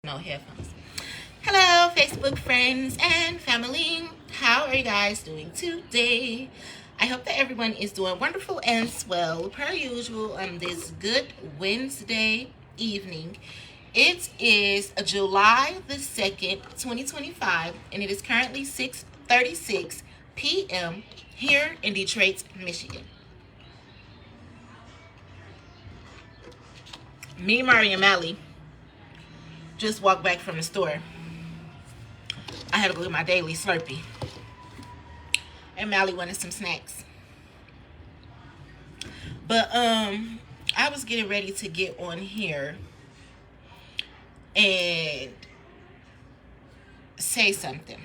No headphones. Hello, Facebook friends and family. How are you guys doing today? I hope that everyone is doing wonderful and swell per usual on this good Wednesday evening. It is July the 2nd, 2025, and it is currently 6:36 p.m. here in Detroit, Michigan. Me, Mari, and Mally just walked back from the store. I had to go get my daily Slurpee. And Mally wanted some snacks. But I was getting ready to get on here and say something.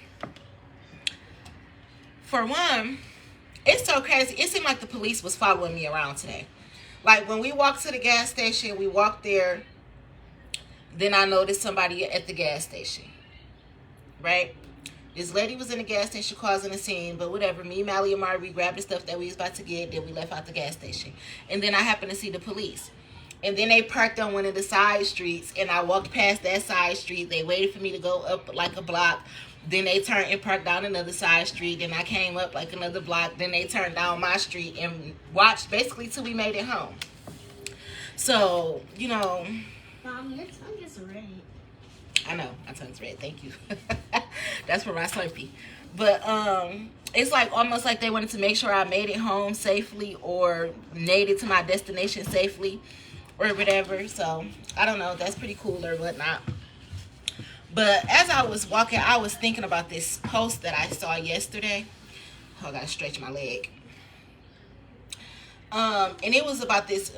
For one, it's so crazy. It seemed like the police was following me around today. Like when we walked to the gas station, we walked there. Then I noticed somebody at the gas station. Right? This lady was in the gas station causing a scene, but whatever. Me, Mally, and Mari, we grabbed the stuff that we was about to get. Then we left out the gas station. And then I happened to see the police. And then they parked on one of the side streets. And I walked past that side street. They waited for me to go up like a block. Then they turned and parked down another side street. Then I came up like another block. Then they turned down my street and watched basically till we made it home. So, you know. Mom, your tongue is red. I know, my tongue's red. Thank you. That's for my Slurpee. But it's like almost like they wanted to make sure I made it home safely or made it to my destination safely or whatever. So I don't know. That's pretty cool or whatnot. But as I was walking, I was thinking about this post that I saw yesterday. Oh, I gotta stretch my leg. And it was about this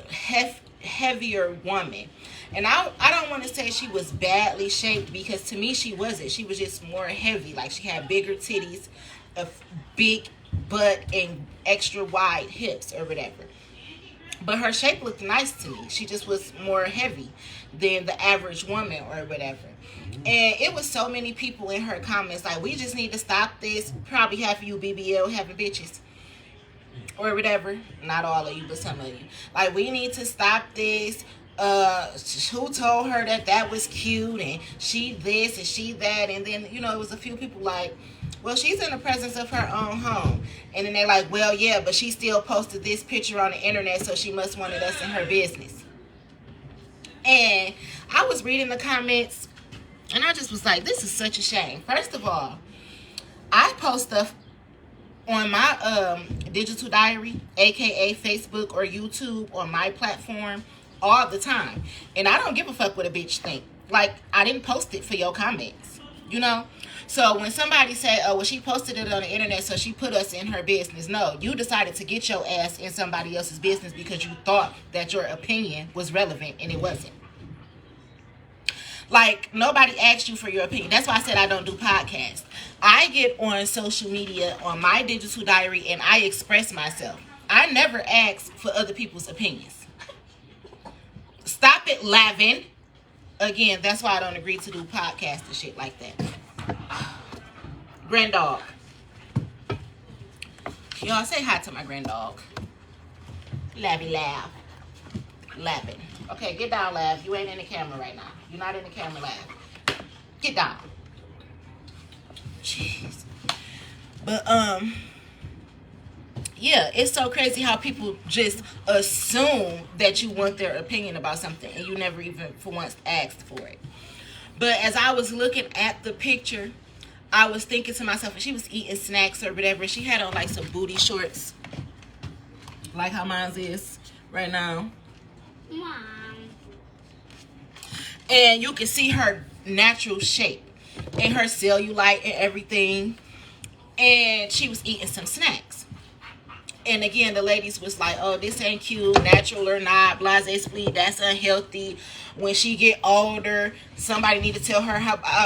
heavier woman. And I don't want to say she was badly shaped, because to me she wasn't. She was just more heavy. Like she had bigger titties, a big butt, and extra wide hips or whatever. But her shape looked nice to me. She just was more heavy than the average woman or whatever. And it was so many people in her comments like, we just need to stop this. Probably half of you BBL having bitches or whatever. Not all of you, but some of you. Like, we need to stop this. Who told her that was cute, and she this and she that. And then, you know, it was a few people like, well, she's in the presence of her own home. And then they're like, well, yeah, but she still posted this picture on the internet, so she must wanted us in her business. And I was reading the comments, and I just was like, this is such a shame. First of all, I post stuff on my digital diary, aka Facebook or YouTube, on my platform all the time. And I don't give a fuck what a bitch think. Like, I didn't post it for your comments, you know? So when somebody say, oh, well, she posted it on the internet, so she put us in her business. No, you decided to get your ass in somebody else's business because you thought that your opinion was relevant, and it wasn't. Like, nobody asked you for your opinion. That's why I said I don't do podcasts. I get on social media on my digital diary and I express myself. I never ask for other people's opinions. Stop it, Lavin. Again, that's why I don't agree to do podcasts and shit like that. Granddog. Y'all say hi to my granddog. Labby Lav. Lavin. Okay, get down, Lav. You ain't in the camera right now. You're not in the camera, Lav. Get down. Jeez. But, yeah, it's so crazy how people just assume that you want their opinion about something and you never even for once asked for it. But as I was looking at the picture, I was thinking to myself, she was eating snacks or whatever. She had on like some booty shorts, like how mine is right now. Mom. And you can see her natural shape and her cellulite and everything. And she was eating some snacks. And again, the ladies was like, oh, this ain't cute, natural or not, blase split, that's unhealthy. When she get older, somebody need to tell her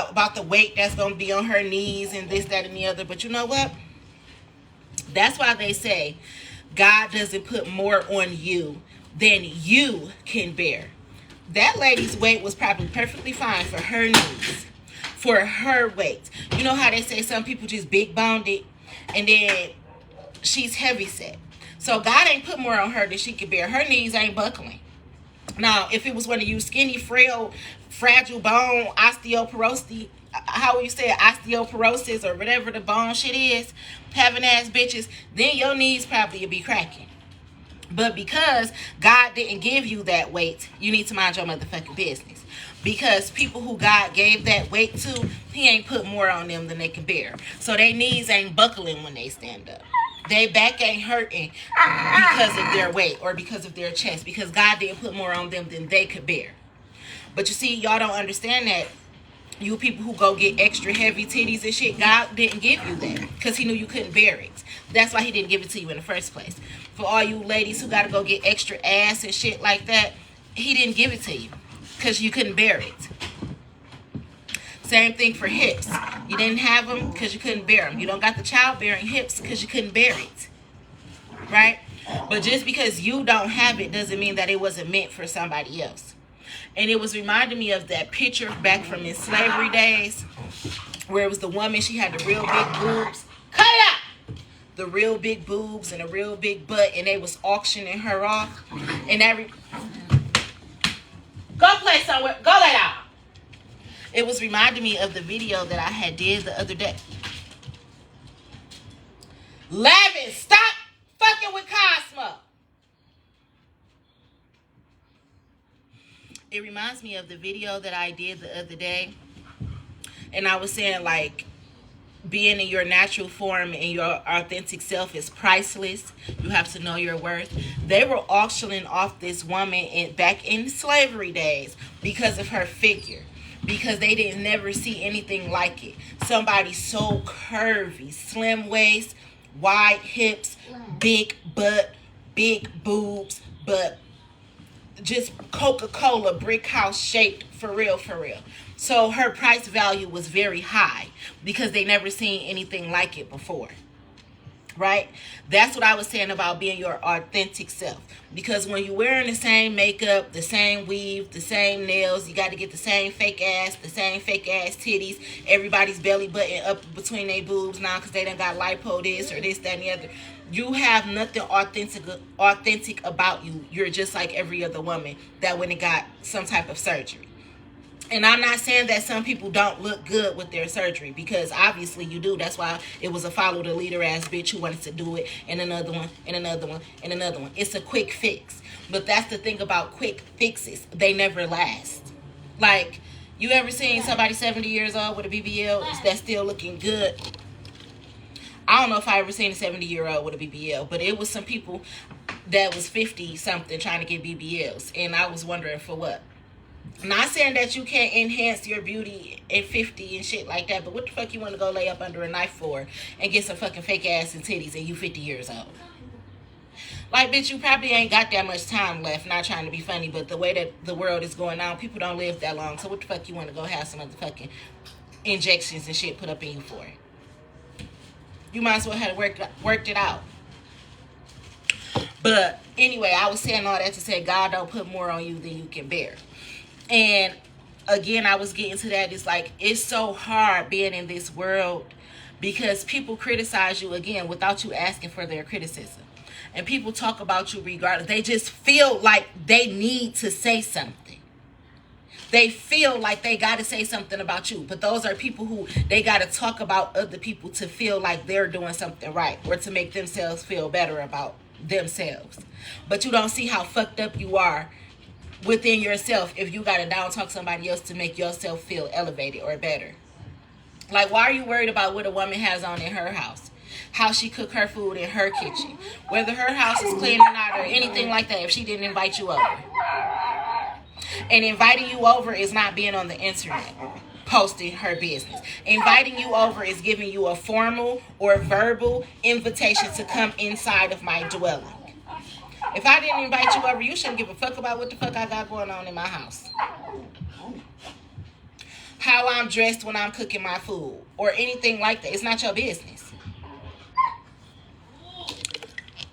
about the weight that's going to be on her knees and this, that, and the other. But you know what? That's why they say God doesn't put more on you than you can bear. That lady's weight was probably perfectly fine for her needs, for her weight. You know how they say some people just big boned it, and then she's heavy set. So God ain't put more on her than she can bear. Her knees ain't buckling. Now, if it was one of you skinny, frail, fragile bone, osteoporosis, how you say it, osteoporosis or whatever the bone shit is, having ass bitches, then your knees probably would be cracking. But because God didn't give you that weight, you need to mind your motherfucking business. Because people who God gave that weight to, he ain't put more on them than they can bear. So their knees ain't buckling when they stand up. Their back ain't hurting because of their weight or because of their chest. Because God didn't put more on them than they could bear. But you see, y'all don't understand that. You people who go get extra heavy titties and shit, God didn't give you that because he knew you couldn't bear it. That's why he didn't give it to you in the first place. For all you ladies who got to go get extra ass and shit like that, he didn't give it to you because you couldn't bear it. Same thing for hips. You didn't have them because you couldn't bear them. You don't got the childbearing hips because you couldn't bear it. Right? But just because you don't have it doesn't mean that it wasn't meant for somebody else. And it was reminding me of that picture back from in slavery days where it was the woman, she had the real big boobs. Cut it out! The real big boobs and a real big butt, and they was auctioning her off. And go play somewhere. Go lay down. It was reminding me of the video that I had did the other day. Lavin, stop fucking with Cosmo. It reminds me of the video that I did the other day. And I was saying, like, being in your natural form and your authentic self is priceless. You have to know your worth. They were auctioning off this woman back in slavery days because of her figure. Because they didn't never see anything like it. Somebody so curvy, slim waist, wide hips, big butt, big boobs, but just Coca-Cola brick house shaped, for real, for real. So her price value was very high because they never seen anything like it before. Right? That's what I was saying about being your authentic self. Because when you're wearing the same makeup, the same weave, the same nails, you got to get the same fake ass titties, everybody's belly button up between their boobs now because they done got lipo this or this, that, and the other. You have nothing authentic about you. You're just like every other woman that went and got some type of surgery. And I'm not saying that some people don't look good with their surgery, because obviously you do. That's why it was a follow the leader ass bitch who wanted to do it, and another one, and another one, and another one. It's a quick fix. But that's the thing about quick fixes. They never last. Like, you ever seen somebody 70 years old with a BBL that's still looking good? I don't know if I ever seen a 70-year-old with a BBL, but it was some people that was 50-something trying to get BBLs. And I was wondering for what. Not saying that you can't enhance your beauty at 50 and shit like that, but what the fuck you want to go lay up under a knife for and get some fucking fake ass and titties and you 50 years old? Like, bitch, you probably ain't got that much time left. Not trying to be funny, but the way that the world is going on, people don't live that long. So what the fuck you want to go have some motherfucking injections and shit put up in you for? You might as well have worked it out. But anyway, I was saying all that to say God don't put more on you than you can bear. And again, I was getting to that. It's like, it's so hard being in this world because people criticize you again without you asking for their criticism. And people talk about you regardless. They just feel like they need to say something. They feel like they got to say something about you. But those are people who they got to talk about other people to feel like they're doing something right or to make themselves feel better about themselves. But you don't see how fucked up you are within yourself if you got to down talk somebody else to make yourself feel elevated or better. Like, why are you worried about what a woman has on in her house? How she cook her food in her kitchen? Whether her house is clean or not or anything like that if she didn't invite you over. And inviting you over is not being on the internet posting her business. Inviting you over is giving you a formal or verbal invitation to come inside of my dwelling. If I didn't invite you over, you shouldn't give a fuck about what the fuck I got going on in my house. How I'm dressed when I'm cooking my food or anything like that. It's not your business.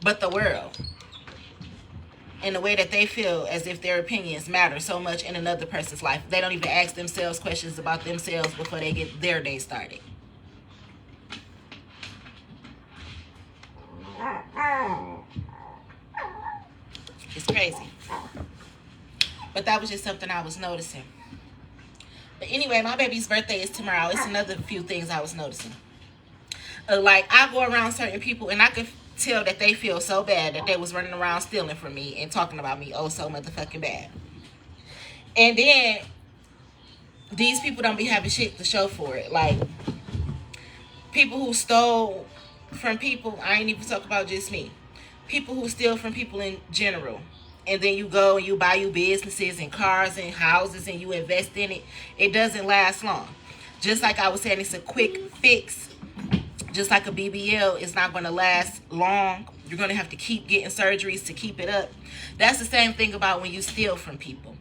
But the world. And the way that they feel as if their opinions matter so much in another person's life. They don't even ask themselves questions about themselves before they get their day started. It's crazy. But that was just something I was noticing. But anyway, my baby's birthday is tomorrow. It's another few things I was noticing. Like, I go around certain people and I could tell that they feel so bad that they was running around stealing from me and talking about me oh so motherfucking bad. And then these people don't be having shit to show for it. Like, people who stole from people, I ain't even talking about just me. People who steal from people in general. And then you go and you buy you businesses and cars and houses and you invest in it. It doesn't last long. Just like I was saying, it's a quick fix. Just like a BBL, it's not going to last long. You're going to have to keep getting surgeries to keep it up. That's the same thing about when you steal from people.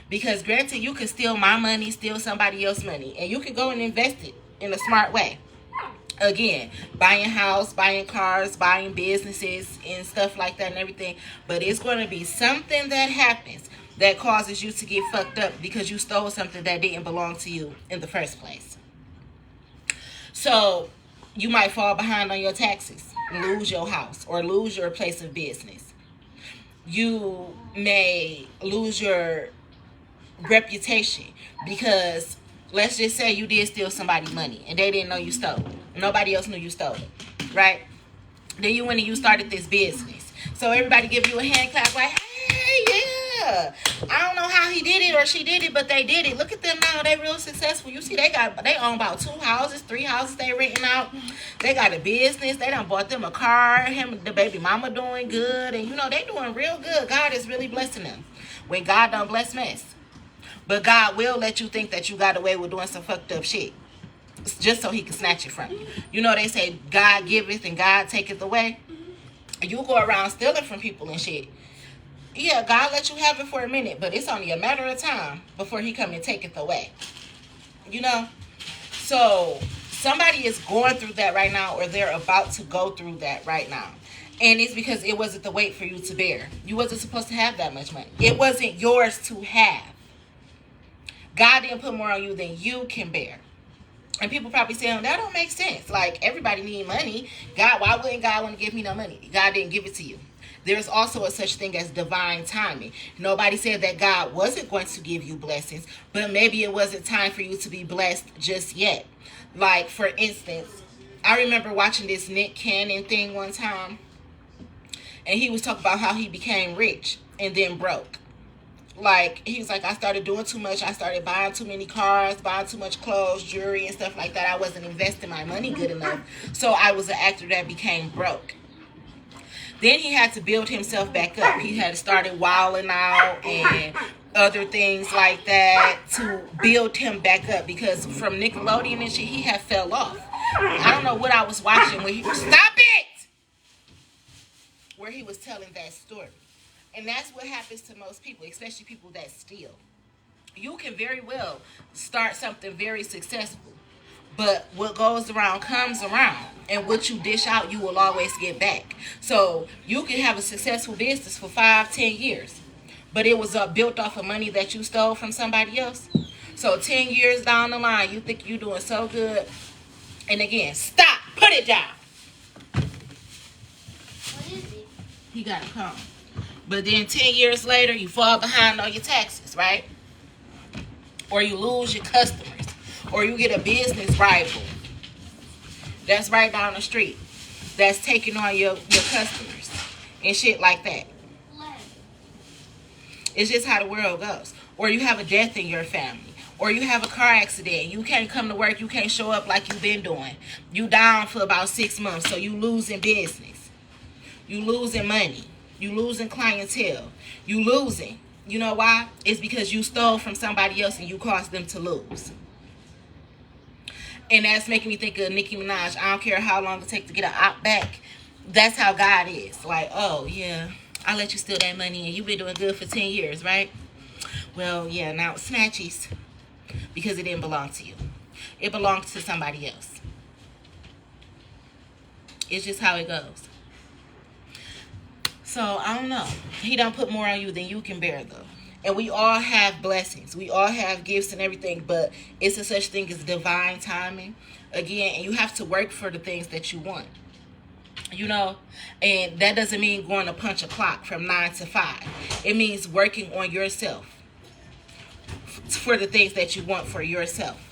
Because granted, you can steal my money, steal somebody else's money, and you can go and invest it in a smart way. Again, buying house, buying cars, buying businesses and stuff like that and everything. But it's going to be something that happens that causes you to get fucked up because you stole something that didn't belong to you in the first place. So you might fall behind on your taxes, lose your house, or lose your place of business. You may lose your reputation because let's just say you did steal somebody's money and they didn't know you stole it. Nobody else knew you stole it, right? Then you went and you started this business. So everybody give you a hand clap like, hey, yeah. I don't know how he did it or she did it, but they did it. Look at them now. They real successful. You see, they own about 2 houses, 3 houses they renting out. They got a business. They done bought them a car. Him, the baby mama doing good. And, you know, they doing real good. God is really blessing them. When God don't bless mess. But God will let you think that you got away with doing some fucked up shit. Just so he can snatch it from you. You know, they say God giveth and God taketh away. You go around stealing from people and shit. Yeah, God let you have it for a minute, but it's only a matter of time before he come and take it away. You know? So, somebody is going through that right now, or they're about to go through that right now. And it's because it wasn't the weight for you to bear. You wasn't supposed to have that much money. It wasn't yours to have. God didn't put more on you than you can bear. And people probably saying, that don't make sense. Like, everybody need money. God, why wouldn't God want to give me no money? God didn't give it to you. There's also a such thing as divine timing. Nobody said that God wasn't going to give you blessings, but maybe it wasn't time for you to be blessed just yet. Like, for instance, I remember watching this Nick Cannon thing one time, and he was talking about how he became rich and then broke. Like, he was like, I started doing too much. I started buying too many cars, buying too much clothes, jewelry, and stuff like that. I wasn't investing my money good enough. So I was an actor that became broke. Then he had to build himself back up. He had started wilding out and other things like that to build him back up. Because from Nickelodeon and shit, he had fell off. I don't know what I was watching when he was, stop it! Where he was telling that story. And that's what happens to most people, especially people that steal. You can very well start something very successful, but what goes around comes around, and what you dish out, you will always get back. So you can have a successful business for 5-10 years, but it was built off of money that you stole from somebody else. So 10 years down the line, you think you're doing so good, and again, stop, put it down. What is it? He got a comb. But then 10 years later, you fall behind on your taxes, right? Or you lose your customers. Or you get a business rival that's right down the street that's taking on your customers and shit like that. It's just how the world goes. Or you have a death in your family. Or you have a car accident. You can't come to work. You can't show up like you've been doing. You down for about 6 months. So you losing business. You losing money. You losing clientele. You losing. You know why? It's because you stole from somebody else and you caused them to lose. And that's making me think of Nicki Minaj. I don't care how long it takes to get an op back. That's how God is. Like, oh, yeah, I let you steal that money and you've been doing good for 10 years, right? Well, yeah, now it's snatchies because it didn't belong to you. It belonged to somebody else. It's just how it goes. So, I don't know. He don't put more on you than you can bear, though. And we all have blessings. We all have gifts and everything. But it's a such thing as divine timing. Again, and you have to work for the things that you want. You know? And that doesn't mean going to punch a clock from 9 to 5. It means working on yourself. for the things that you want for yourself.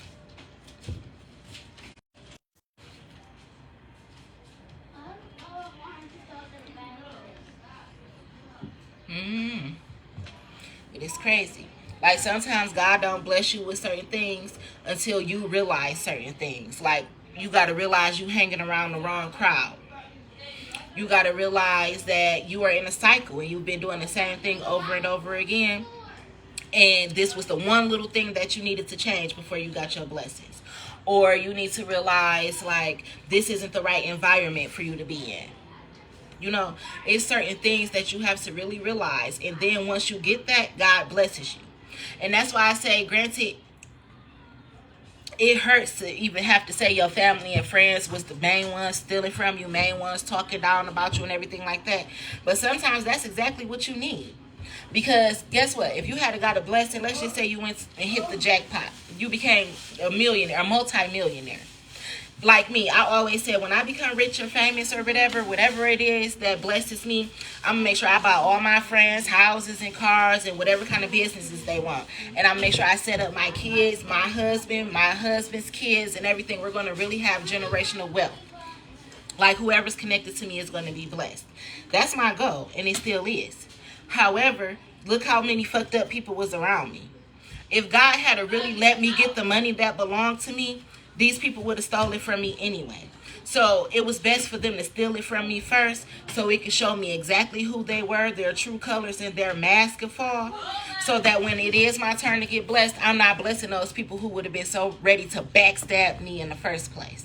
It is crazy. Like, sometimes God don't bless you with certain things until you realize certain things. Like, you got to realize you hanging around the wrong crowd. You got to realize that you are in a cycle and you've been doing the same thing over and over again. And this was the one little thing that you needed to change before you got your blessings. Or you need to realize, like, this isn't the right environment for you to be in. You know, it's certain things that you have to really realize. And then once you get that, God blesses you. And that's why I say, granted, it hurts to even have to say your family and friends was the main ones stealing from you, main ones talking down about you and everything like that. But sometimes that's exactly what you need. Because guess what? If you had got a blessing, let's just say you went and hit the jackpot. You became a millionaire, a multi-millionaire. Like me, I always said, when I become rich or famous or whatever it is that blesses me, I'm going to make sure I buy all my friends houses and cars and whatever kind of businesses they want. And I'm going to make sure I set up my kids, my husband's kids, and everything. We're going to really have generational wealth. Like, whoever's connected to me is going to be blessed. That's my goal, and it still is. However, look how many fucked up people was around me. If God had to really let me get the money that belonged to me, these people would have stolen from me anyway. So it was best for them to steal it from me first so it could show me exactly who they were, their true colors, and their mask could fall. So that when it is my turn to get blessed, I'm not blessing those people who would have been so ready to backstab me in the first place.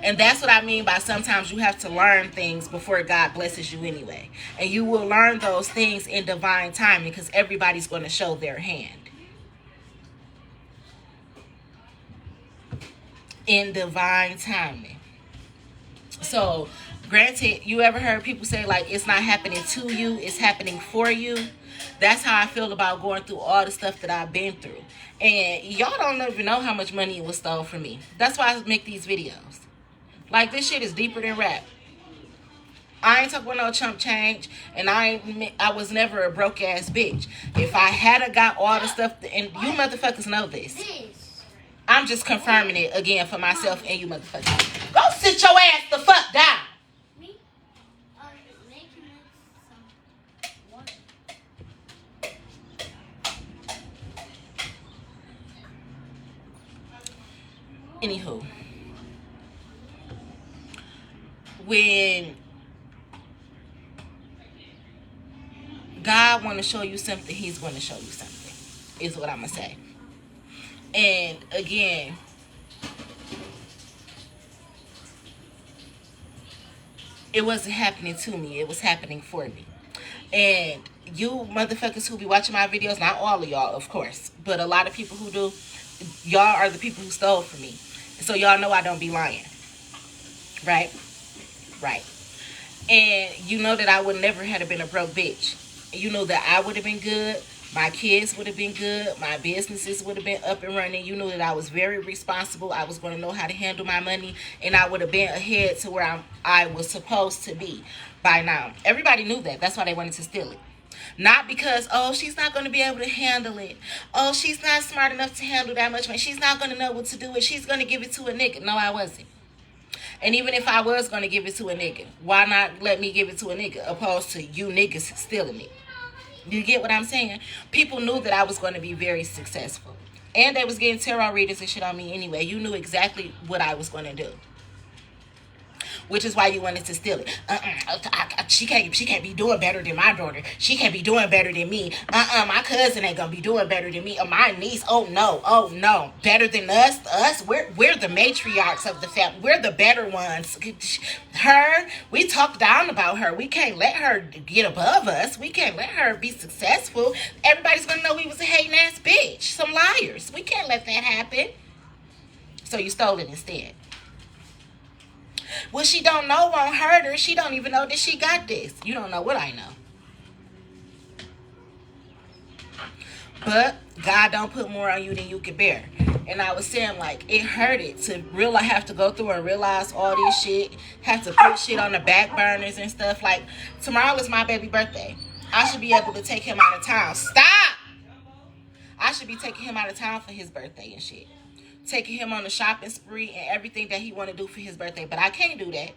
And that's what I mean by sometimes you have to learn things before God blesses you anyway. And you will learn those things in divine timing because everybody's going to show their hand. In divine timing. So, granted, you ever heard people say, like, it's not happening to you, it's happening for you? That's how I feel about going through all the stuff that I've been through. And y'all don't even know how much money it was stolen from me. That's why I make these videos. Like, this shit is deeper than rap. I ain't talking about no chump change, and I was never a broke ass bitch. If I had got all the stuff, and you motherfuckers know this, I'm just confirming it again for myself and you motherfuckers. Go sit your ass the fuck down. Anywho, when God want to show you something, he's going to show you something, is what I'm going to say. And again, it wasn't happening to me. It was happening for me. And you motherfuckers who be watching my videos, not all of y'all, of course, but a lot of people who do, y'all are the people who stole from me. So y'all know I don't be lying. Right? Right. And you know that I would never have been a broke bitch. You know that I would have been good. My kids would have been good. My businesses would have been up and running. You knew that I was very responsible. I was going to know how to handle my money. And I would have been ahead to where I was supposed to be by now. Everybody knew that. That's why they wanted to steal it. Not because, oh, she's not going to be able to handle it. Oh, she's not smart enough to handle that much money. She's not going to know what to do with it. She's going to give it to a nigga. No, I wasn't. And even if I was going to give it to a nigga, why not let me give it to a nigga opposed to you niggas stealing it? You get what I'm saying? People knew that I was going to be very successful. And they was getting tarot readers and shit on me anyway. You knew exactly what I was going to do. Which is why you wanted to steal it. She can't be doing better than my daughter. She can't be doing better than me. My cousin ain't gonna be doing better than me. Or my niece. Oh no. Better than us. We're the matriarchs of the family. We're the better ones. Her, we talk down about her. We can't let her get above us. We can't let her be successful. Everybody's gonna know we was a hating ass bitch. Some liars. We can't let that happen. So you stole it instead. What she don't know won't hurt her. She don't even know that she got this. You don't know what I know. But God don't put more on you than you can bear. And I was saying, like, it hurted to really have to go through and realize all this shit. Have to put shit on the back burners and stuff. Like, tomorrow is my baby birthday. I should be able to take him out of town. Stop! I should be taking him out of town for his birthday and shit. Taking him on a shopping spree and everything that he want to do for his birthday. But I can't do that.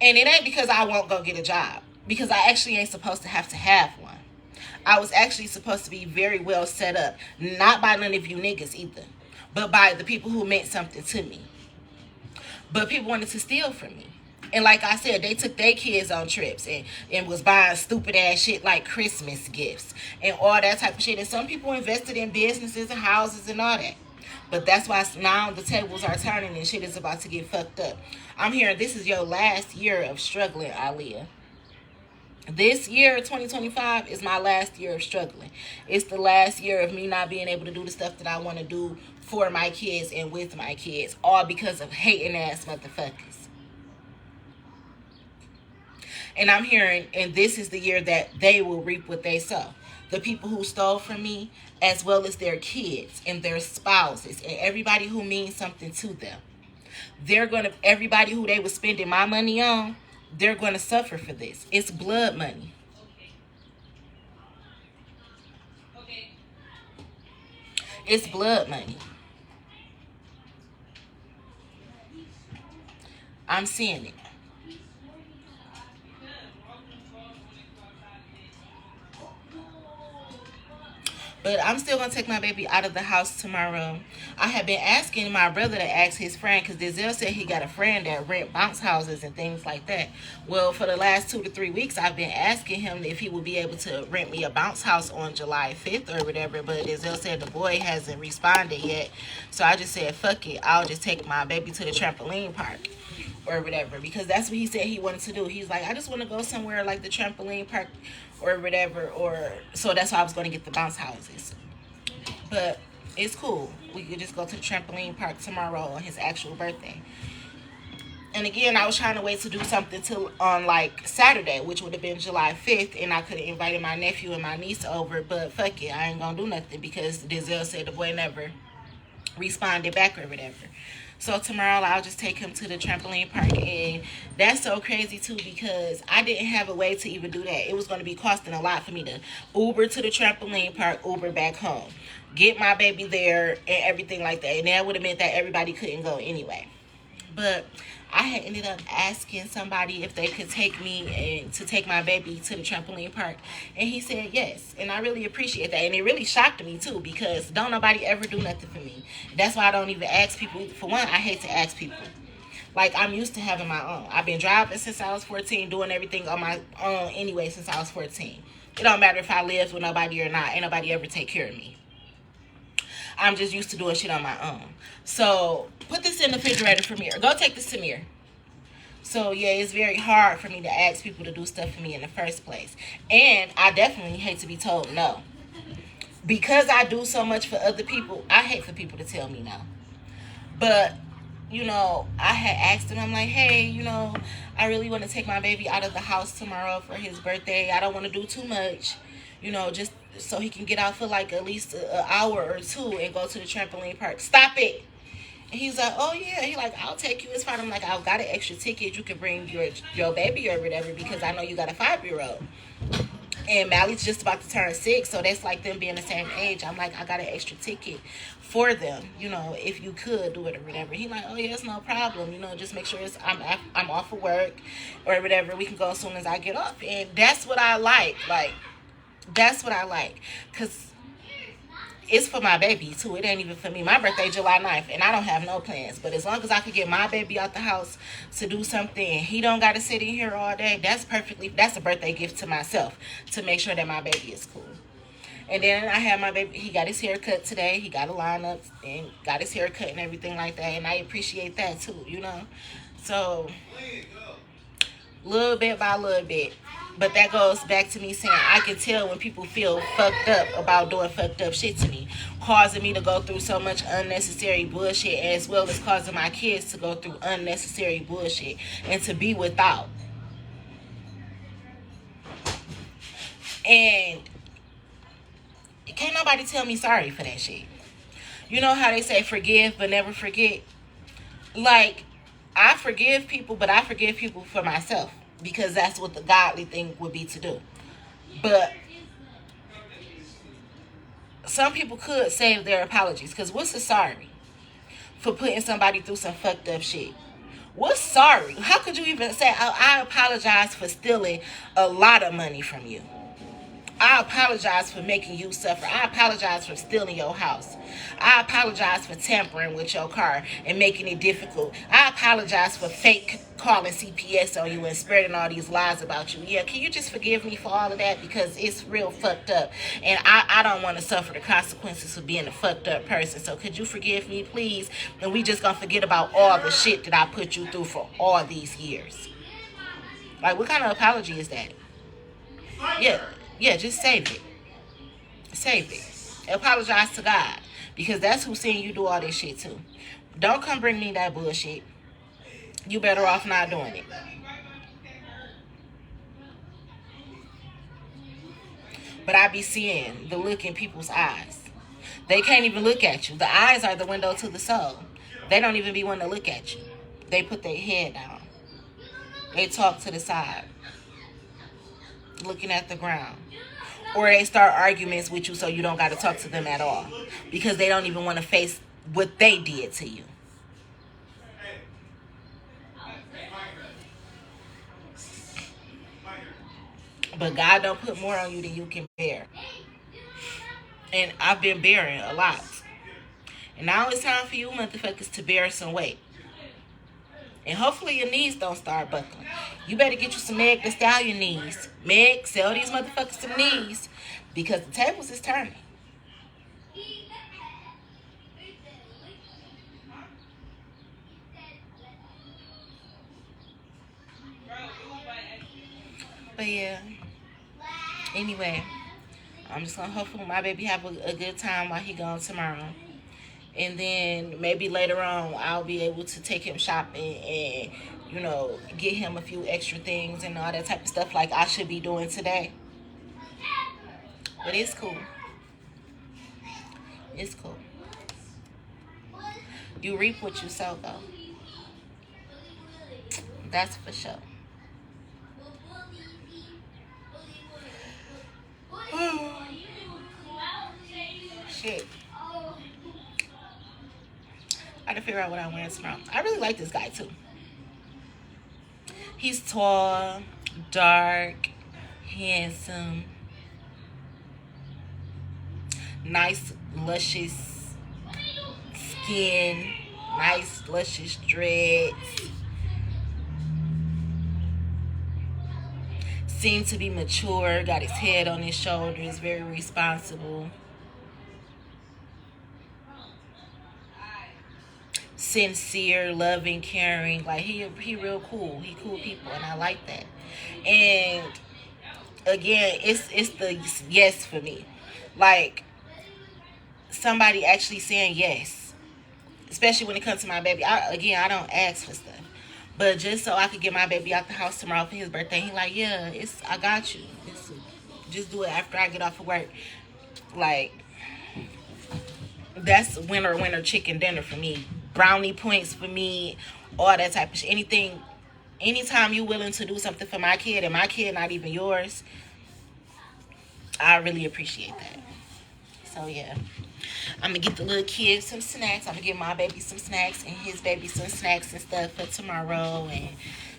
And it ain't because I won't go get a job. Because I actually ain't supposed to have one. I was actually supposed to be very well set up. Not by none of you niggas either. But by the people who meant something to me. But people wanted to steal from me. And like I said, they took their kids on trips and was buying stupid ass shit like Christmas gifts and all that type of shit. And some people invested in businesses and houses and all that. But that's why now the tables are turning and shit is about to get fucked up. I'm hearing this is your last year of struggling, Aaliyah. This year, 2025, is my last year of struggling. It's the last year of me not being able to do the stuff that I want to do for my kids and with my kids. All because of hating ass motherfuckers. And I'm hearing, and this is the year that they will reap what they sow. The people who stole from me, as well as their kids and their spouses and everybody who means something to them. Everybody who they were spending my money on, they're going to suffer for this. It's blood money. It's blood money. I'm seeing it. But I'm still going to take my baby out of the house tomorrow. I have been asking my brother to ask his friend, because Denzel said he got a friend that rent bounce houses and things like that. Well, for the last 2 to 3 weeks, I've been asking him if he would be able to rent me a bounce house on July 5th or whatever. But Denzel said the boy hasn't responded yet. So I just said, fuck it. I'll just take my baby to the trampoline park or whatever, because that's what he said he wanted to do. He's like, I just want to go somewhere like the trampoline park or whatever, or so that's why I was going to get the bounce houses. But it's cool. We could just go to the trampoline park tomorrow on his actual birthday. And again, I was trying to wait to do something on like Saturday, which would have been July 5th, and I could have invited my nephew and my niece over, but fuck it, I ain't gonna do nothing because Denzel said the boy never responded back or whatever. So tomorrow I'll just take him to the trampoline park. And that's so crazy too, because I didn't have a way to even do that. It was going to be costing a lot for me to Uber to the trampoline park, Uber back home, get my baby there and everything like that. And that would have meant that everybody couldn't go anyway. But I had ended up asking somebody if they could take me and to take my baby to the trampoline park. And he said yes. And I really appreciate that. And it really shocked me too, because don't nobody ever do nothing for me. That's why I don't even ask people. For one, I hate to ask people. Like, I'm used to having my own. I've been driving since I was 14, doing everything on my own anyway since I was 14. It don't matter if I lived with nobody or not. Ain't nobody ever take care of me. I'm just used to doing shit on my own. So, put this in the refrigerator for Mir. Go take this to Mir. So, yeah, it's very hard for me to ask people to do stuff for me in the first place. And I definitely hate to be told no. Because I do so much for other people, I hate for people to tell me no. But, you know, I had asked him, I'm like, hey, you know, I really want to take my baby out of the house tomorrow for his birthday. I don't want to do too much, you know, just so he can get out for like at least an hour or two and go to the trampoline park. Stop it. And he's like, oh yeah. He's like, I'll take you. It's fine. I'm like, I've got an extra ticket. You can bring your baby or whatever, because I know you got a 5-year-old. And Mally's just about to turn 6, so that's like them being the same age. I'm like, I got an extra ticket for them, you know, if you could do it or whatever. He like, oh yeah, it's no problem, you know, just make sure I'm off of work or whatever. We can go as soon as I get off. And that's what I like. Like, that's what I like, because it's for my baby too. It ain't even for me. My birthday July 9th, and I don't have no plans. But as long as I could get my baby out the house to do something, and he don't got to sit in here all day, that's a birthday gift to myself, to make sure that my baby is cool. And then I had my baby, he got his hair cut today. He got a lineup and got his hair cut and everything like that. And I appreciate that too, you know. So, little bit by little bit. But that goes back to me saying I can tell when people feel fucked up about doing fucked up shit to me, causing me to go through so much unnecessary bullshit, as well as causing my kids to go through unnecessary bullshit and to be without. And can't nobody tell me sorry for that shit. You know how they say forgive but never forget? Like, I forgive people, but I forgive people for myself, because that's what the godly thing would be to do. But some people could save their apologies. Because what's a sorry for putting somebody through some fucked up shit? What's sorry? How could you even say, oh, I apologize for stealing a lot of money from you? I apologize for making you suffer. I apologize for stealing your house. I apologize for tampering with your car and making it difficult. I apologize for fake calling CPS on you and spreading all these lies about you. Yeah, can you just forgive me for all of that? Because it's real fucked up. And I don't want to suffer the consequences of being a fucked up person. So could you forgive me, please? And we just gonna forget about all the shit that I put you through for all these years. Like, what kind of apology is that? Yeah, just save it. Save it. Apologize to God. Because that's who's seeing you do all this shit too. Don't come bring me that bullshit. You better off not doing it. But I be seeing the look in people's eyes. They can't even look at you. The eyes are the window to the soul. They don't even be wanting to look at you. They put their head down. They talk to the side. Looking at the ground. Or they start arguments with you so you don't got to talk to them at all. Because they don't even want to face what they did to you. But God don't put more on you than you can bear. And I've been bearing a lot. And now it's time for you motherfuckers to bear some weight. And hopefully your knees don't start buckling. You better get you some Meg Thee Stallion knees. Meg, sell these motherfuckers some knees. Because the tables is turning. But yeah. Anyway. I'm just going to hopefully my baby have a good time while he gone tomorrow. And then maybe later on, I'll be able to take him shopping and, you know, get him a few extra things and all that type of stuff like I should be doing today. But it's cool. It's cool. You reap what you sow, though. That's for sure. Shit. I gotta figure out what I'm wearing tomorrow. I really like this guy too. He's tall, dark, handsome, nice, luscious skin, nice, luscious dreads. Seems to be mature, got his head on his shoulders, very responsible. Sincere, loving, caring. Like he real cool. He cool people, and I like that. And again, it's the yes for me. Like somebody actually saying yes, especially when it comes to my baby. I don't ask for stuff, but just so I could get my baby out the house tomorrow for his birthday, he like, yeah, I got you. Just do it after I get off of work. Like that's winner chicken dinner for me. Brownie points for me, all that type of shit. Anytime you willing to do something for my kid and my kid not even yours, I really appreciate that. So yeah, I'm gonna get the little kids some snacks. I'm gonna give my baby some snacks and his baby some snacks and stuff for tomorrow. And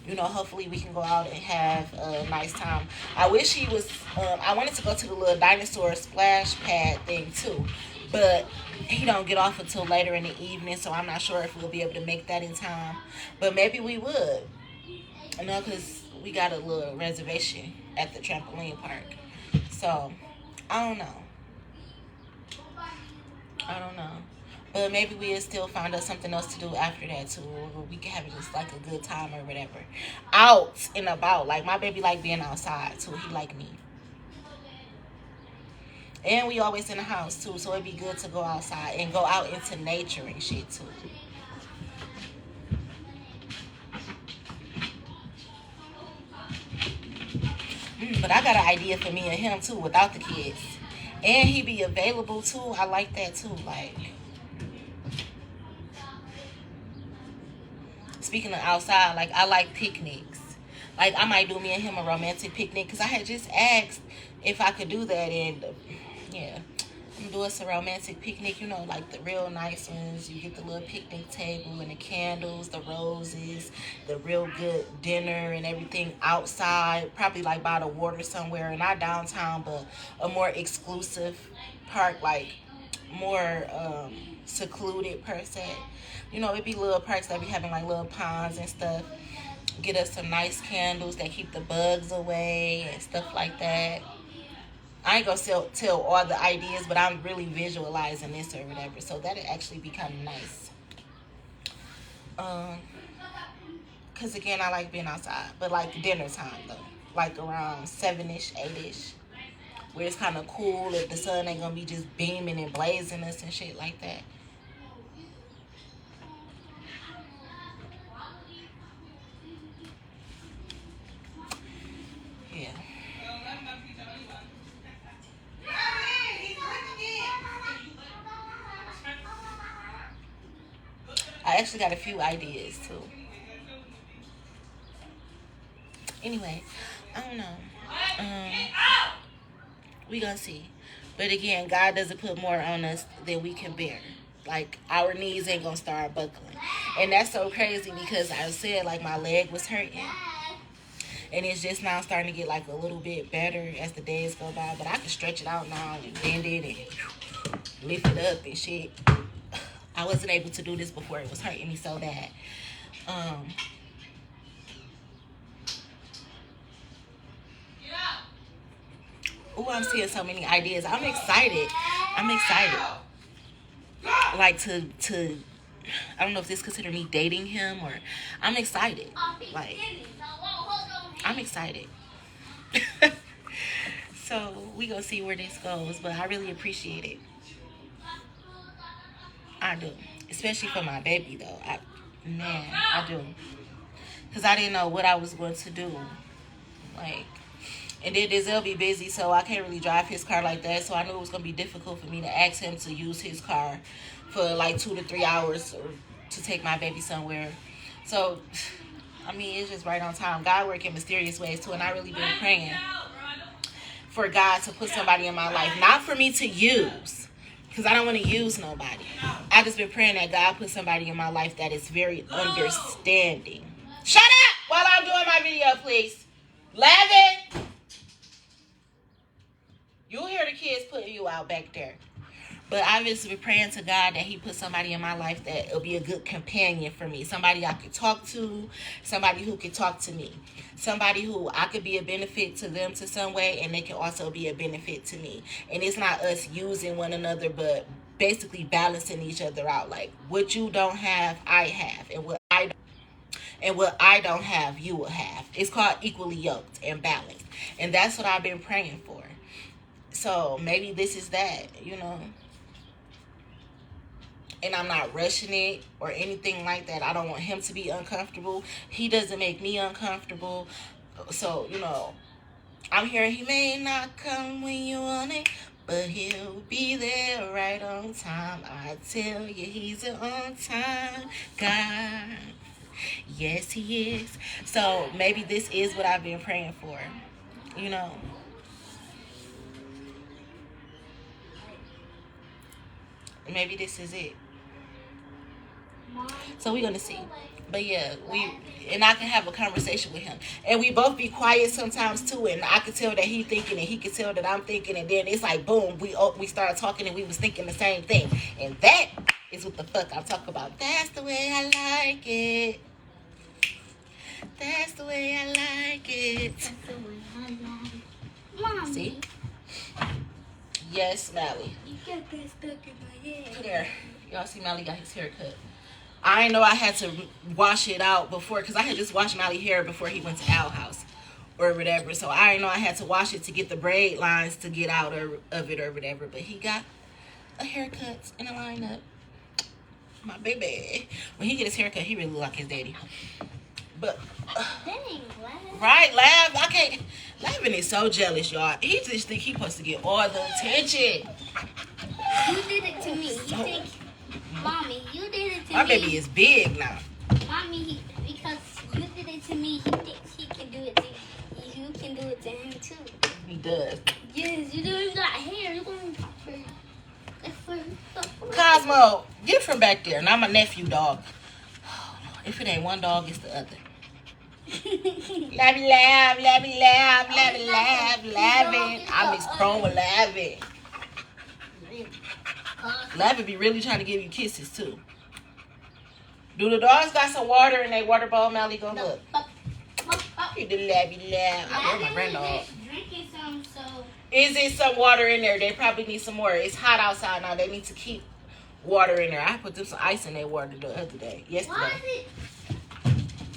you know, hopefully we can go out and have a nice time. I wish he was. I wanted to go to the little dinosaur splash pad thing too, but he don't get off until later in the evening, so I'm not sure if we'll be able to make that in time. But maybe we would. You know, because we got a little reservation at the trampoline park. So, I don't know. But maybe we'll still find us something else to do after that, too. Or we can have just, like, a good time or whatever. Out and about. Like, my baby like being outside, too. He like me. And we always in the house, too. So it'd be good to go outside and go out into nature and shit, too. But I got an idea for me and him, too, without the kids. And he be available, too. I like that, too. Like, speaking of outside, like, I like picnics. Like, I might do me and him a romantic picnic. Because I had just asked if I could do that. And, yeah. do us a romantic picnic, you know, like the real nice ones. You get the little picnic table and the candles, the roses, the real good dinner and everything outside, probably like by the water somewhere, not downtown, but a more exclusive park, like more secluded per se. You know, it'd be little parks that be having like little ponds and stuff. Get us some nice candles that keep the bugs away and stuff like that. I ain't gonna tell all the ideas, but I'm really visualizing this or whatever. So that'd actually be kind of nice. Cause again, I like being outside, but like dinner time though, like around 7ish, 8ish, where it's kind of cool if the sun ain't gonna be just beaming and blazing us and shit like that. Yeah. I actually got a few ideas too. Anyway, I don't know. We gonna see. But again, God doesn't put more on us than we can bear. Like, our knees ain't gonna start buckling. And that's so crazy because I said, like, my leg was hurting. And it's just now starting to get, like, a little bit better as the days go by. But I can stretch it out now and bend it and lift it up and shit. I wasn't able to do this before. It was hurting me so bad. Oh, I'm seeing so many ideas. I'm excited. Like to I don't know if this consider me dating him or I'm excited. Like, I'm excited. So we gonna see where this goes, but I really appreciate it. I do. Especially for my baby though. I do. Cause I didn't know what I was going to do. Like, and then Denzel be busy, so I can't really drive his car like that. So I knew it was going to be difficult for me to ask him to use his car for like 2 to 3 hours or to take my baby somewhere. So, I mean, it's just right on time. God works in mysterious ways too, and I really been praying for God to put somebody in my life. Not for me to use, because I don't want to use nobody. I just been praying that God put somebody in my life that is very understanding. Shut up while I'm doing my video, please. Lavin! You'll hear the kids putting you out back there. But I've just been praying to God that he put somebody in my life that will be a good companion for me. Somebody I could talk to. Somebody who could talk to me. Somebody who I could be a benefit to them to some way, and they can also be a benefit to me. And it's not us using one another, but basically balancing each other out. Like, what you don't have, I have. And what I don't have, you will have. It's called equally yoked and balanced. And that's what I've been praying for. So maybe this is that, you know. And I'm not rushing it or anything like that. I don't want him to be uncomfortable. He doesn't make me uncomfortable. So, you know, I'm hearing he may not come when you want it, but he'll be there right on time. I tell you, he's an on-time God. Yes, he is. So maybe this is what I've been praying for, you know. Maybe this is it. So we're gonna see. But yeah, I can have a conversation with him, and we both be quiet sometimes too, and I can tell that he thinking and he can tell that I'm thinking, and then it's like boom, we started talking and we was thinking the same thing, and that is what the fuck I'm talking about. That's the way I like it. That's the way I like it. That's the way I like it. Mommy. See? Yes, Mally. You got that stuck in my head. Come here. Y'all see Mally got his hair cut. I didn't know I had to wash it out before, because I had just washed Mally hair before he went to Our House or whatever. So I didn't know I had to wash it to get the braid lines to get out of it or whatever. But he got a haircut and a lineup. My baby. When he get his haircut, he really look like his daddy. But right, Lav, I can't. Lavin is so jealous, y'all. He just think he supposed to get all the attention. You did it to me. You think, Mommy, you did it to me. My baby is big now. Mommy, because you did it to me, he thinks he can do it to you. You can do it to him too. He does. Yes, you don't even got hair. You're going to Cosmo, get from back there. Not my nephew, dog. Oh, Lord. If it ain't one dog, it's the other. Labby lab, labby lab, labby lab, labbing. I mix prone with labby. Labby be really trying to give you kisses too. Do the dogs got some water in their water bowl, Melly? Go look. You the labby lab. I love my granddog. Drinking some, so. Is it some water in there? They probably need some more. It's hot outside now. They need to keep water in there. I put them some ice in their water the other day. Yesterday. Why is it?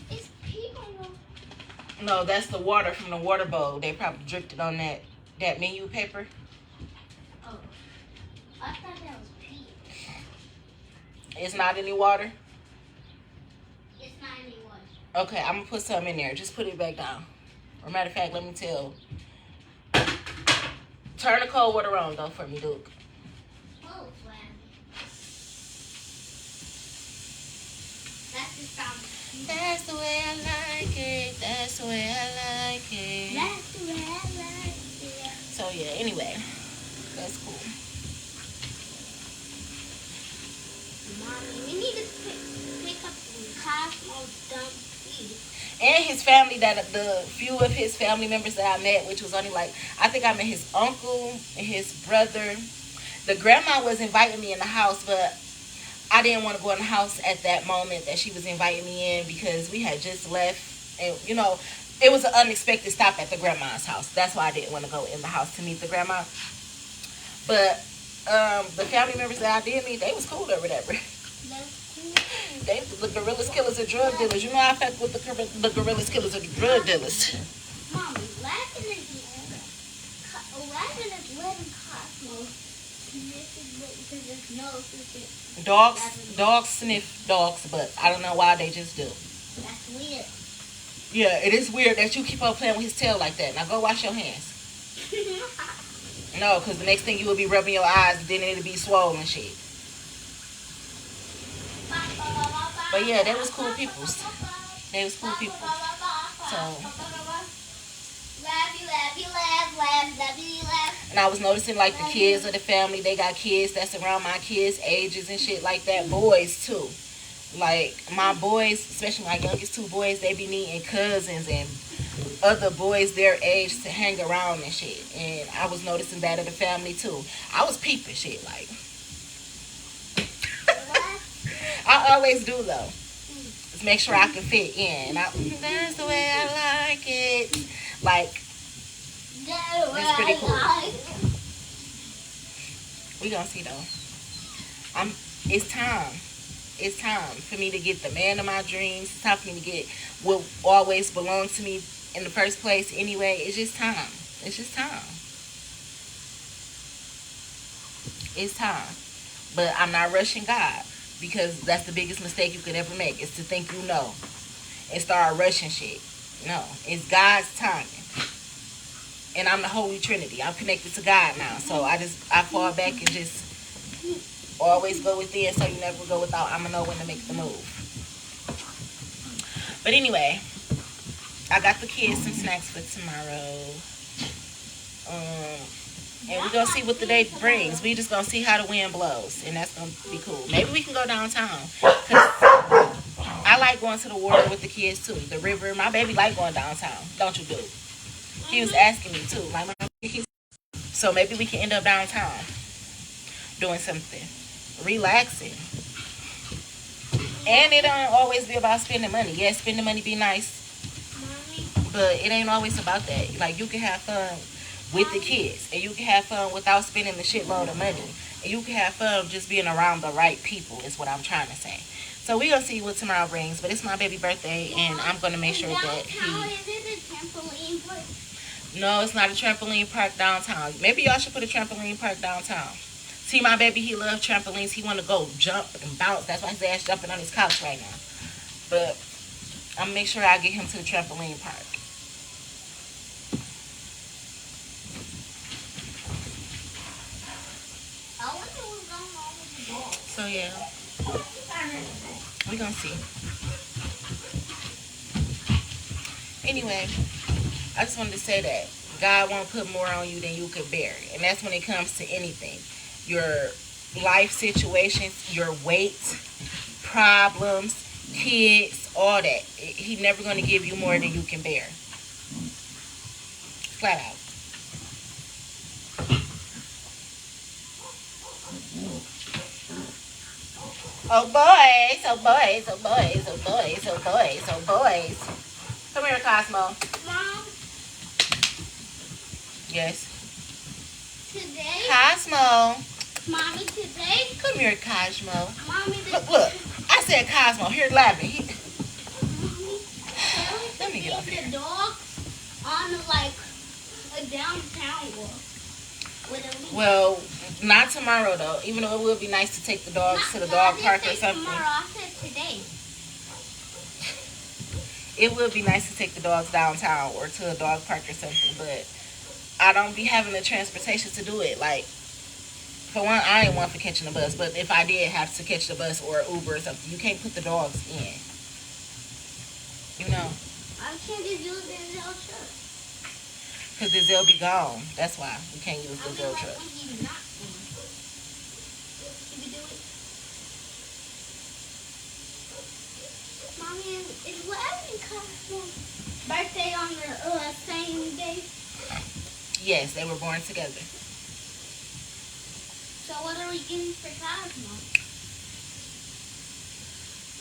It's people. No, that's the water from the water bowl. They probably dripped it on that menu paper. Oh. I thought that was pee. It's not any water? It's not any water. Okay, I'm going to put some in there. Just put it back down. Or matter of fact, let me tell. Turn the cold water on, though, for me, Duke. Oh, Flappy. That's the sound. That's the way I like it. That's the way I like it. That's the way I like it. So, yeah, anyway. That's cool. Mommy, we need to pick up Cosmo's dumb feet. And his family, the few of his family members that I met, which was only like, I think I met his uncle and his brother. The grandma was inviting me in the house, but I didn't want to go in the house at that moment that she was inviting me in because we had just left. And, you know, it was an unexpected stop at the grandma's house. That's why I didn't want to go in the house to meet the grandma. But the family members that I did meet, they was cool or whatever. They the gorillas, killers, and drug dealers. You know I fuck with the gorillas, killers, and drug dealers. Mommy, laughing is letting Cosmo sniff his butt because there's no secret. Dogs sniff dogs' butts. I don't know why they just do. That's weird. Yeah, it is weird that you keep on playing with his tail like that. Now go wash your hands. No, because the next thing you will be rubbing your eyes, and then it'll be swollen and shit. But yeah, they was cool peoples. They was cool people. So. And I was noticing like the kids of the family, they got kids that's around my kids' ages and shit like that. Boys too. Like my boys, especially my youngest two boys, they be needing cousins and other boys their age to hang around and shit. And I was noticing that of the family too. I was peeping shit like. I always do though. Just make sure I can fit in. That's the way I like it. Like, it's pretty cool. We gonna see though. It's time. It's time for me to get the man of my dreams. It's time for me to get what always belonged to me in the first place anyway. It's just time. It's just time. It's time. But I'm not rushing God. Because that's the biggest mistake you could ever make, is to think you know and start rushing shit. No, it's God's timing. And I'm the Holy Trinity. I'm connected to God now. So I fall back and just always go within so you never go without. I'm going to know when to make the move. But anyway, I got the kids some snacks for tomorrow. And we're going to see what the day brings. We just going to see how the wind blows. And that's going to be cool. Maybe we can go downtown. Because I like going to the water with the kids, too. The river. My baby like going downtown. Don't you, dude? He was asking me, too. Like, so maybe we can end up downtown. Doing something. Relaxing. And it don't always be about spending money. Yes, spending money be nice. But it ain't always about that. Like, you can have fun with the kids, and you can have fun without spending the shitload of money, and you can have fun just being around the right people is what I'm trying to say. So we're gonna see what tomorrow brings, but it's my baby birthday, and I'm gonna make sure that he. Is it a trampoline park? No, it's not a trampoline park downtown. Maybe y'all should put a trampoline park downtown. See, my baby, he loves trampolines. He want to go jump and bounce. That's why his ass jumping on his couch right now. But I'm gonna make sure I get him to the trampoline park. So yeah, we're gonna see. Anyway, I just wanted to say that God won't put more on you than you could bear. And that's when it comes to anything. Your life situations, your weight, problems, kids, all that. He never going to give you more than you can bear. Flat out. Oh boys, oh boys, oh boys, oh boys, oh boys, oh boys. Come here, Cosmo. Mom, Yes. today, Cosmo. mommy, today, Come here, Cosmo. mommy, Look, look. I said Cosmo. Here, laughing. mommy, Let me get up take here. the dogs on like a downtown walk with a leash. Well, not tomorrow though. Even though it would be nice to take the dogs to the No, dog I didn't park or say something. Tomorrow, I said today. It would be nice to take the dogs downtown or to a dog park or something, but I don't be having the transportation to do it. Like, for one, I ain't one for catching the bus, but if I did have to catch the bus or Uber or something, you can't put the dogs in. You know, I can't just use the Zell truck. because the Zell be gone. That's why we can't use I the mean, Zell like truck. when he's not in. Can we do it? Mommy, is Lavin Cosmo's birthday on the same day? Yes, they were born together. So what are we getting for Cosmo?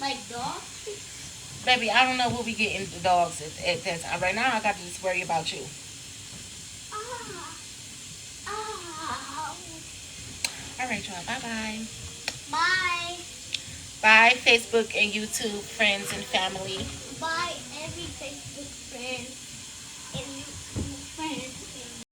Like dogs? Baby, I don't know what we getting the dogs at that time. Right now, I got to just worry about you. Ah. All right, y'all. Bye-bye. Bye. Bye, Facebook and YouTube friends and family.